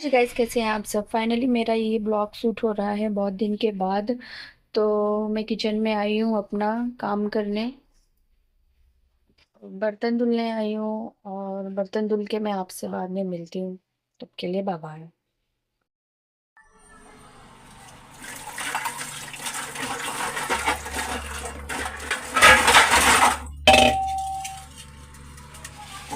जी guys, कैसे हैं आप सब। फाइनली मेरा ये ब्लॉग शूट हो रहा है बहुत दिन के बाद। तो मैं किचन में आई हूँ अपना काम करने, बर्तन धुलने आई हूँ। और बर्तन धुल के मैं आपसे बाद में मिलती हूँ। तब के लिए बाय बाय।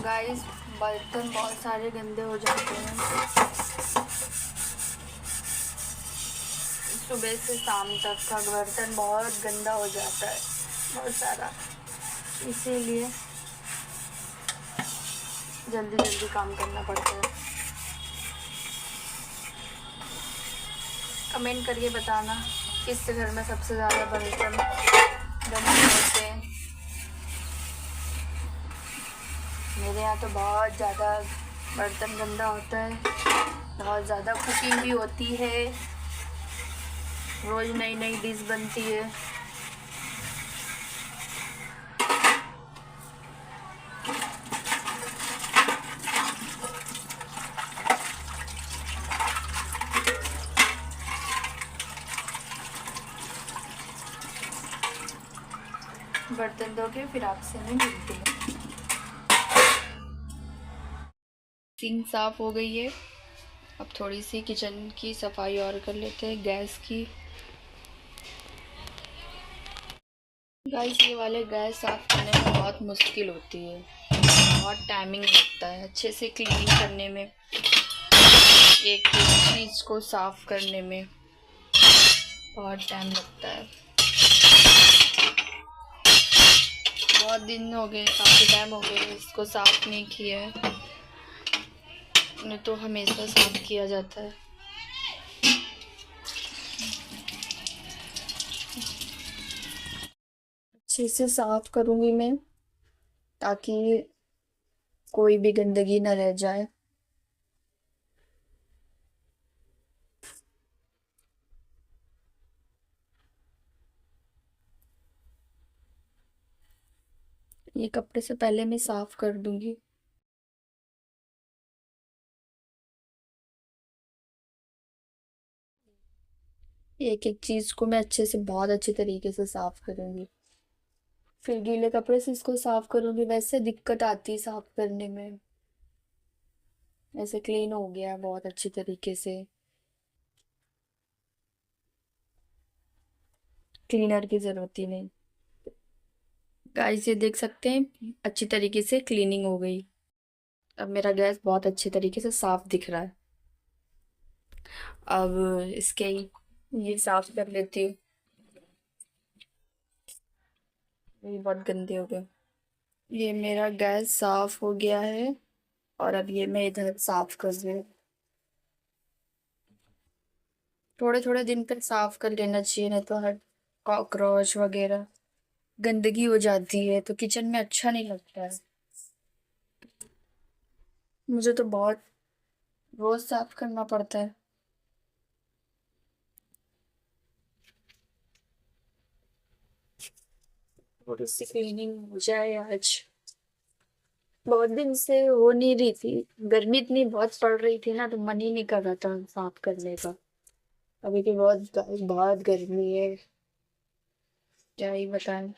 गाइस, बर्तन बहुत सारे गंदे हो जाते हैं सुबह से शाम तक का। बर्तन बहुत गंदा हो जाता है, बहुत सारा। इसीलिए जल्दी जल्दी काम करना पड़ता है। कमेंट करके बताना किस घर में सबसे ज़्यादा बर्तन गंदे होते हैं। मेरे यहाँ तो बहुत ज़्यादा बर्तन गंदा होता है। बहुत ज़्यादा कुकिंग भी होती है, रोज़ नई नई डिश बनती है। बर्तन धो के फिर आपसे मैं मिलती हूँ। सिंक साफ हो गई है। अब थोड़ी सी किचन की सफाई और कर लेते हैं, गैस की। गाइस, ये वाले गैस साफ करने में बहुत मुश्किल होती है, बहुत टाइमिंग लगता है अच्छे से क्लीनिंग करने में, एक चीज़ को साफ करने में बहुत टाइम लगता है। बहुत दिन हो गए, काफ़ी टाइम हो गए इसको साफ नहीं किया है, नहीं तो हमेशा साफ किया जाता है। अच्छे से साफ करूंगी मैं, ताकि कोई भी गंदगी न रह जाए। ये कपड़े से पहले मैं साफ कर दूंगी। एक एक चीज को मैं अच्छे से, बहुत अच्छे तरीके से साफ करूंगी, फिर गीले कपड़े से इसको साफ करूंगी। वैसे दिक्कत आती है साफ करने में। ऐसे क्लीन हो गया बहुत अच्छी तरीके से, क्लीनर की जरूरत ही नहीं। गाइस, ये देख सकते हैं अच्छी तरीके से क्लीनिंग हो गई। अब मेरा गैस बहुत अच्छे तरीके से साफ दिख रहा है। अब इसके ये साफ कर लेती हूँ। ये बहुत गंदे हो गए। ये मेरा गैस साफ हो गया है, और अब ये मैं इधर साफ कर रही हूँ। थोड़े थोड़े दिन पर साफ कर लेना चाहिए, नहीं तो हर कॉकरोच वगैरह गंदगी हो जाती है तो किचन में अच्छा नहीं लगता है। मुझे तो बहुत रोज साफ करना पड़ता है। थोड़ी सी क्लीनिंग हो जाए आज। बहुत दिन से हो नहीं रही थी, गर्मी इतनी बहुत पड़ रही थी ना, तो मन ही नहीं कर रहा था साफ करने का। अभी की बहुत बहुत गर्मी है, क्या ही बताएं।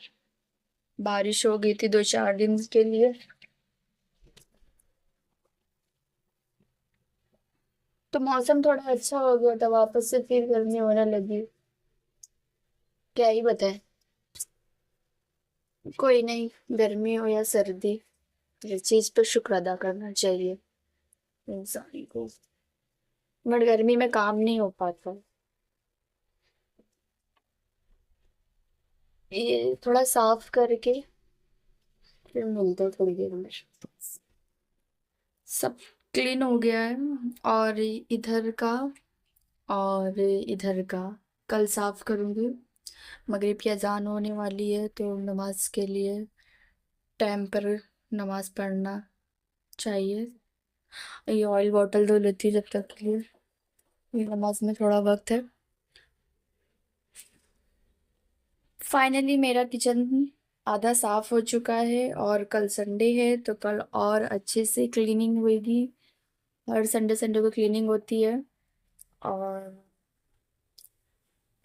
बारिश हो गई थी 2-4 दिन के लिए, तो मौसम थोड़ा अच्छा हो गया था, वापस से फिर गर्मी होने लगी। क्या ही बताएं। कोई नहीं, गर्मी हो या सर्दी, हर चीज पर शुक्र अदा करना चाहिए इंसान को। बट गर्मी में काम नहीं हो पाता। ये थोड़ा साफ करके फिर मिलते हैं थोड़ी देर में। सब क्लीन हो गया है, और इधर का और इधर का कल साफ करूंगी। मगरिब की अजान होने वाली है, तो नमाज के लिए टाइम पर नमाज पढ़ना चाहिए। ये ऑयल बॉटल धो लेती हूँ जब तक के लिए, ये नमाज में थोड़ा वक्त है। फाइनली मेरा किचन आधा साफ हो चुका है, और कल संडे है तो कल और अच्छे से क्लीनिंग होगी। हर संडे संडे को क्लीनिंग होती है। और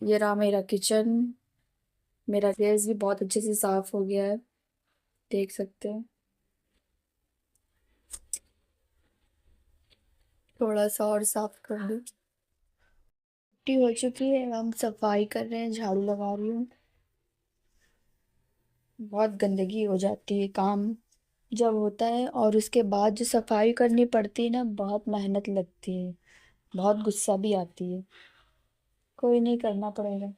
ये रहा मेरा किचन। मेरा गैस भी बहुत अच्छे से साफ हो गया है, देख सकते हैं। थोड़ा सा और साफ कर दूं। छुट्टी हो चुकी है, हम सफाई कर रहे हैं, झाड़ू लगा रही हूँ। बहुत गंदगी हो जाती है काम जब होता है, और उसके बाद जो सफाई करनी पड़ती है ना, बहुत मेहनत लगती है, बहुत गुस्सा भी आती है। कोई नहीं, करना पड़ेगा,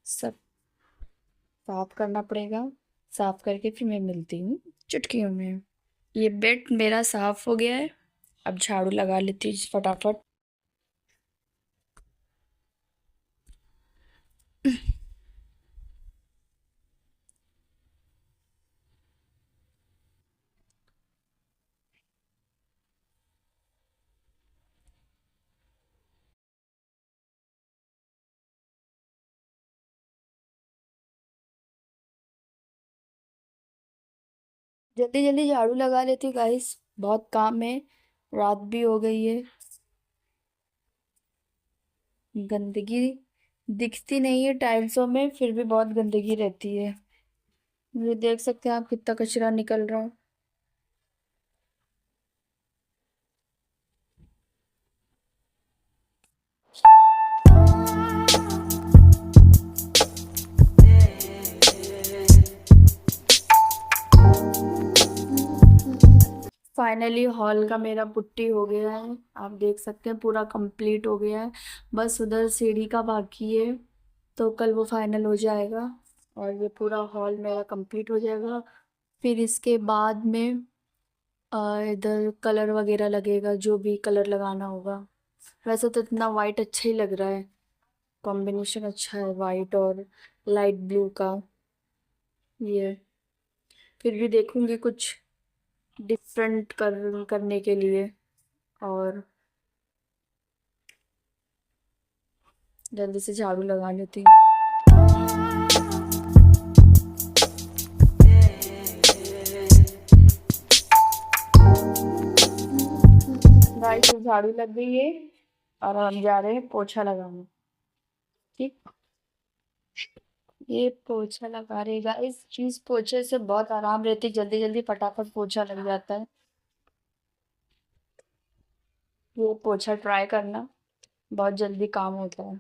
सब साफ करना पड़ेगा। साफ करके फिर मैं मिलती हूँ चुटकियों में। ये बेड मेरा साफ हो गया है, अब झाड़ू लगा लेती हूँ फटाफट। जल्दी जल्दी झाड़ू लगा लेती हूँ गाइस, बहुत काम है, रात भी हो गई है। गंदगी दिखती नहीं है टाइल्सों में, फिर भी बहुत गंदगी रहती है। ये देख सकते हैं आप कितना कचरा निकल रहा है। फाइनली हॉल का मेरा पुट्टी हो गया है, आप देख सकते हैं पूरा कंप्लीट हो गया है। बस उधर सीढ़ी का बाकी है, तो कल वो फाइनल हो जाएगा और ये पूरा हॉल मेरा कंप्लीट हो जाएगा। फिर इसके बाद में इधर कलर वगैरह लगेगा, जो भी कलर लगाना होगा। वैसे तो इतना वाइट अच्छा ही लग रहा है, कॉम्बिनेशन अच्छा है वाइट और लाइट ब्लू का। ये फिर भी देखूंगी कुछ डिफरेंट करने के लिए। और जल्दी से झाड़ू लगा लेती हूँ। गाइस झाड़ू लग गई है और हम जा रहे हैं पोछा लगाने। ठीक, ये पोछा लगा रही गाइस। चीज पोछे से बहुत आराम रहती, जल्दी जल्दी फटाफट पोछा लग जाता है। ये पोछा ट्राई करना, बहुत जल्दी काम होता है।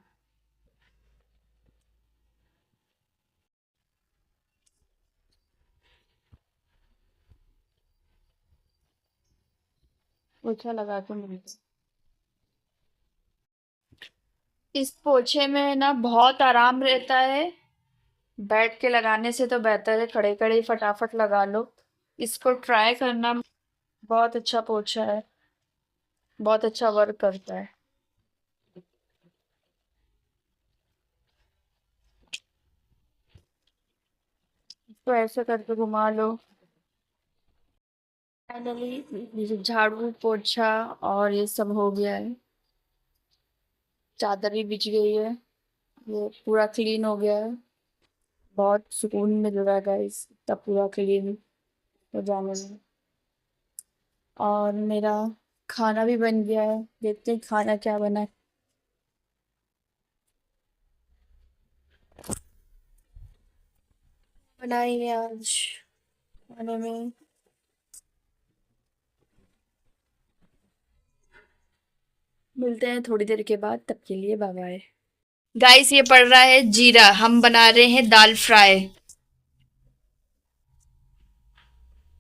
पोछा लगा के मिलते। इस पोछे में ना बहुत आराम रहता है, बैठ के लगाने से तो बेहतर है खड़े खड़े ही फटाफट लगा लो। इसको ट्राई करना, बहुत अच्छा पोछा है, बहुत अच्छा वर्क करता है। तो ऐसे करके घुमा लो। फाइनली झाड़ू पोछा और ये सब हो गया है, चादर भी बिछ गई है, ये पूरा क्लीन हो गया है। बहुत सुकून मिल रहा है गाइस, तब पूरा क्लीन हो जाने में। और मेरा खाना भी बन गया है, देखते हैं खाना क्या बना है। बनाई है आज खाने में। मिलते हैं थोड़ी देर के बाद, तब के लिए बाय बाय। गाइस ये पड़ रहा है जीरा, हम बना रहे हैं दाल फ्राई।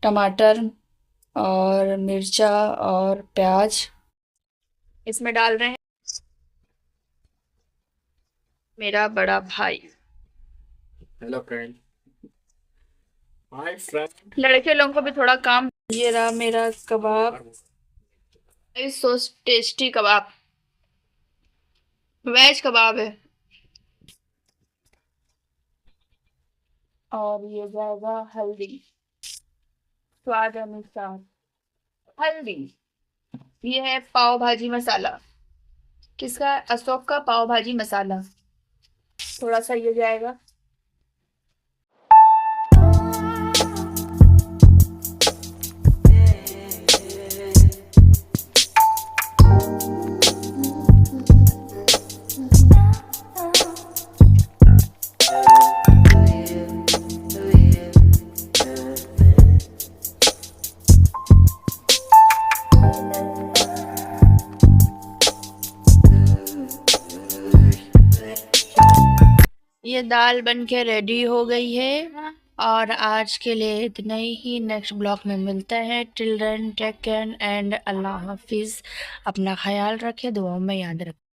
टमाटर और मिर्चा और प्याज इसमें डाल रहे हैं। मेरा बड़ा भाई। Hello friend. Hi friend. लड़के लोगों को भी थोड़ा काम। ये रहा मेरा कबाब, सो टेस्टी कबाब, वेज कबाब है। और ये जाएगा हल्दी, स्वाद अनुसार हल्दी। ये है पाव भाजी मसाला, किसका? अशोक का पाव भाजी मसाला। थोड़ा सा ये जाएगा। ये दाल बन के रेडी हो गई है और आज के लिए इतना ही। नेक्स्ट ब्लॉग में मिलते हैं। Till then take care and अल्लाह हाफिज़। अपना ख्याल रखें, दुआओं में याद रखें।